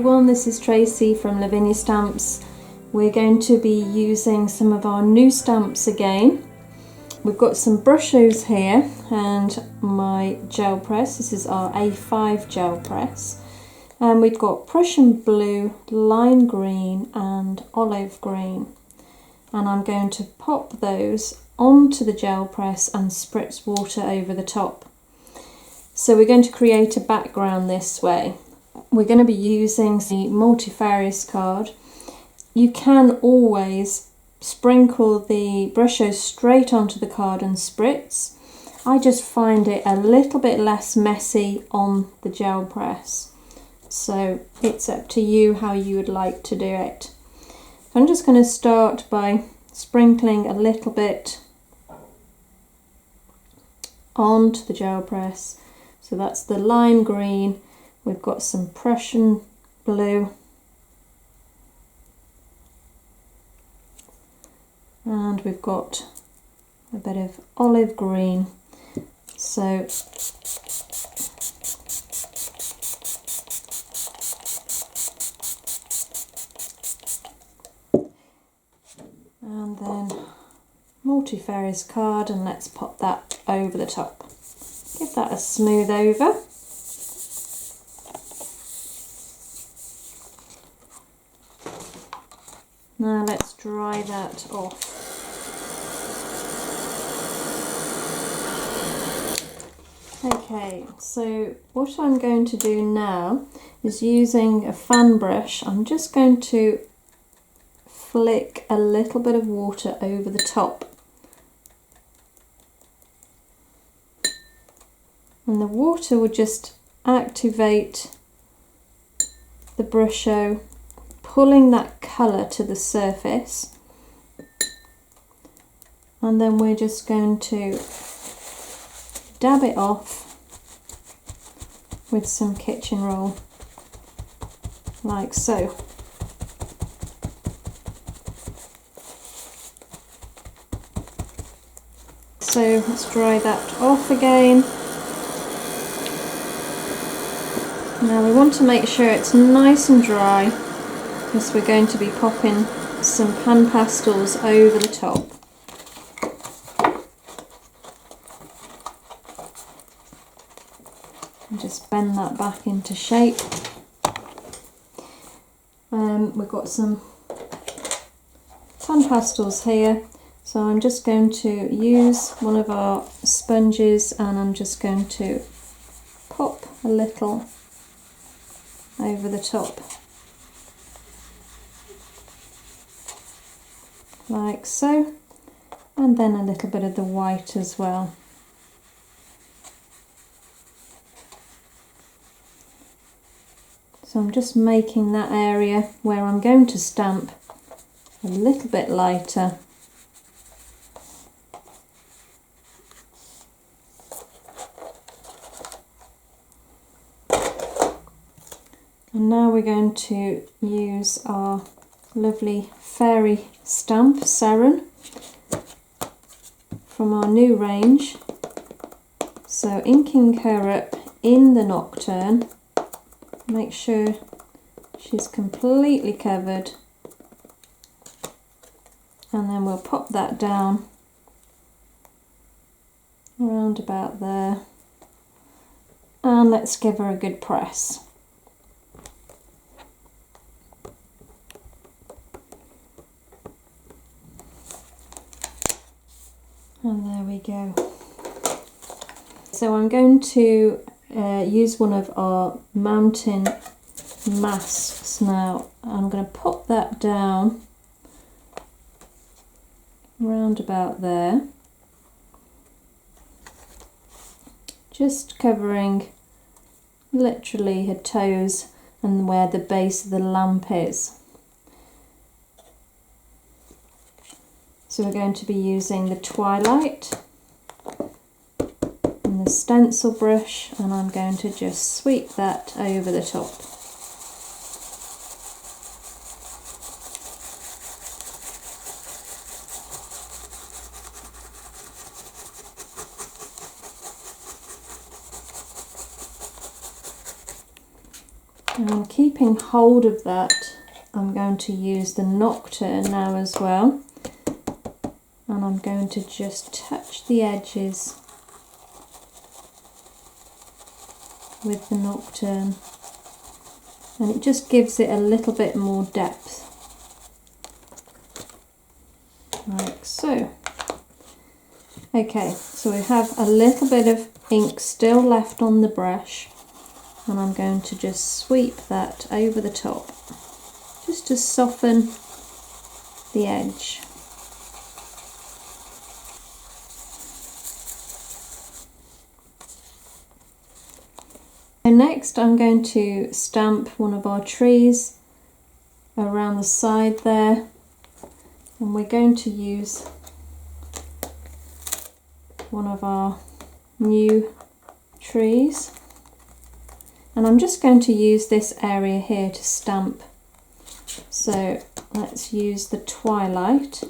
everyone, this is Tracey from Lavinia Stamps. We're going to be using some of our new stamps again. We've got some Brushos here and my gel press. This is our A5 gel press. And we've got Prussian blue, lime green and olive green. And I'm going to pop those onto the gel press and spritz water over the top. So we're going to create a background this way. We're going to be using the multifarious card. You can always sprinkle the Brusho straight onto the card and spritz. I just find it a little bit less messy on the gel press. So it's up to you how you would like to do it. I'm just going to start by sprinkling a little bit onto the gel press. So that's the lime green, we've got some Prussian blue and we've got a bit of olive green. So and then multifarious card, and let's pop that over the top. Give that a smooth over. Now let's dry that off. Okay, so what I'm going to do now is, using a fan brush, I'm just going to flick a little bit of water over the top. And the water will just activate the Brusho, pulling that colour to the surface. And then we're just going to dab it off with some kitchen roll, like so. So let's dry that off again. Now we want to make sure it's nice and dry because we're going to be popping some PanPastels over the top. And just bend that back into shape. We've got some PanPastels here, so I'm just going to use one of our sponges and I'm just going to pop a little over the top, like so, and then a little bit of the white as well. So I'm just making that area where I'm going to stamp a little bit lighter. And now we're going to use our lovely fairy stamp, Seren, from our new range. So inking her up in the Nocturne, make sure she's completely covered, and then we'll pop that down around about there, and let's give her a good press. And there we go. So I'm going to use one of our mountain masks now. I'm going to pop that down round about there, just covering literally her toes and where the base of the lamp is. So we're going to be using the Twilight and the stencil brush, and I'm going to just sweep that over the top. And keeping hold of that, I'm going to use the Nocturne now as well. And I'm going to just touch the edges with the Nocturne. And it just gives it a little bit more depth. Like so. Okay, so we have a little bit of ink still left on the brush, and I'm going to just sweep that over the top, just to soften the edge. And next I'm going to stamp one of our trees around the side there, and we're going to use one of our new trees, and I'm just going to use this area here to stamp. So let's use the Twilight.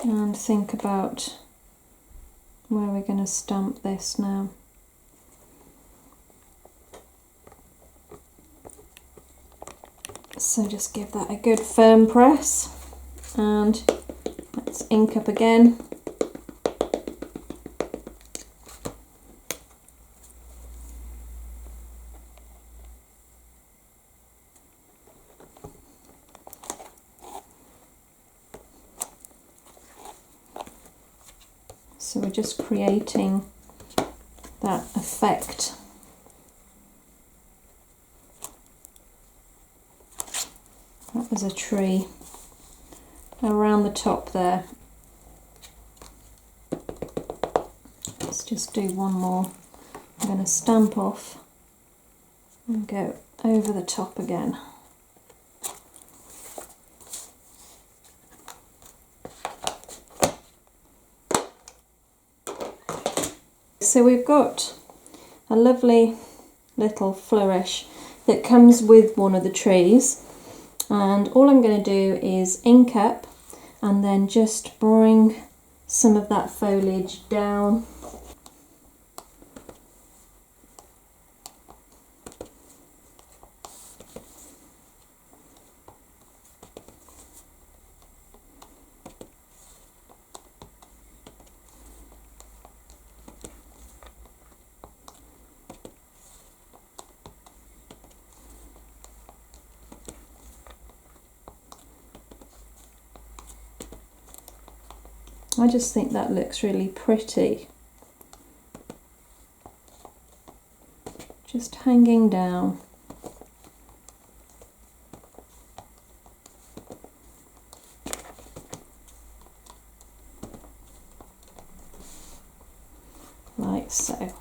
And think about where we're going to stamp this now. So just give that a good firm press, and let's ink up again. So we're just creating that effect. That was a tree around the top there. Let's just do one more. I'm going to stamp off and go over the top again. So we've got a lovely little flourish that comes with one of the trees, and all I'm going to do is ink up and then just bring some of that foliage down. I just think that looks really pretty. Just hanging down. Like so.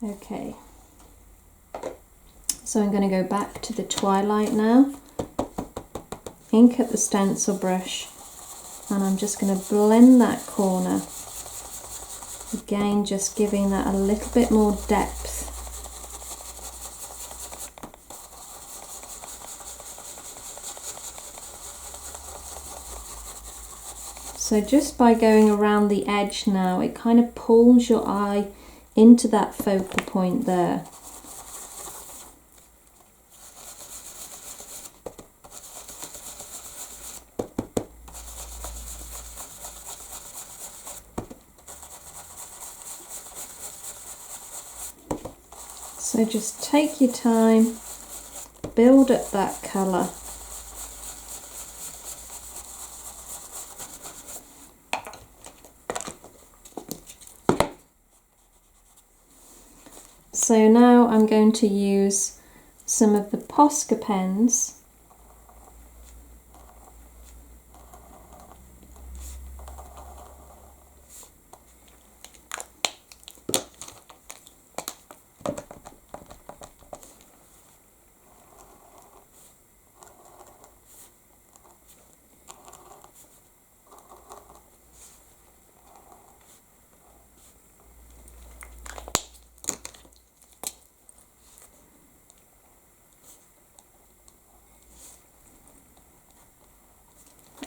Okay. So I'm going to go back to the Twilight now. Ink up the stencil brush. And I'm just going to blend that corner, again just giving that a little bit more depth. So just by going around the edge now, it kind of pulls your eye into that focal point there. So just take your time, build up that colour. So now I'm going to use some of the Posca pens .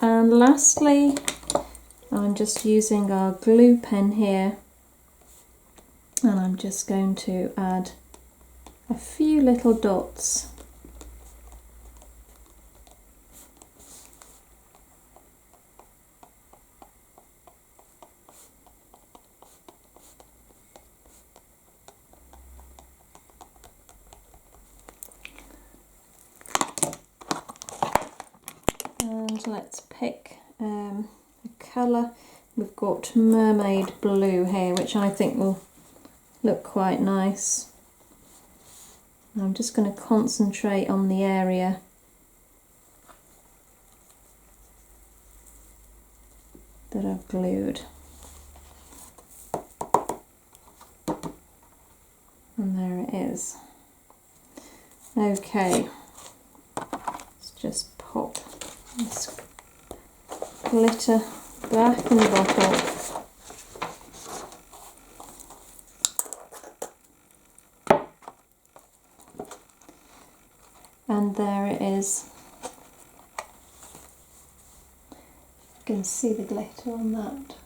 And lastly, I'm just using our glue pen here I'm just going to add a few little dots. And let's pick a colour. We've got mermaid blue here, which I think will look quite nice. I'm just going to concentrate on the area that I've glued. And there it is. Okay, let's just pop this glitter back in the bottle. And there it is. You can see the glitter on that.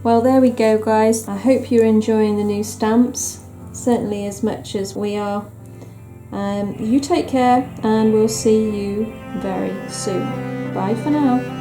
Well, there we go, guys. I hope you're enjoying the new stamps, certainly as much as we are. You take care, and we'll see you very soon. Bye for now.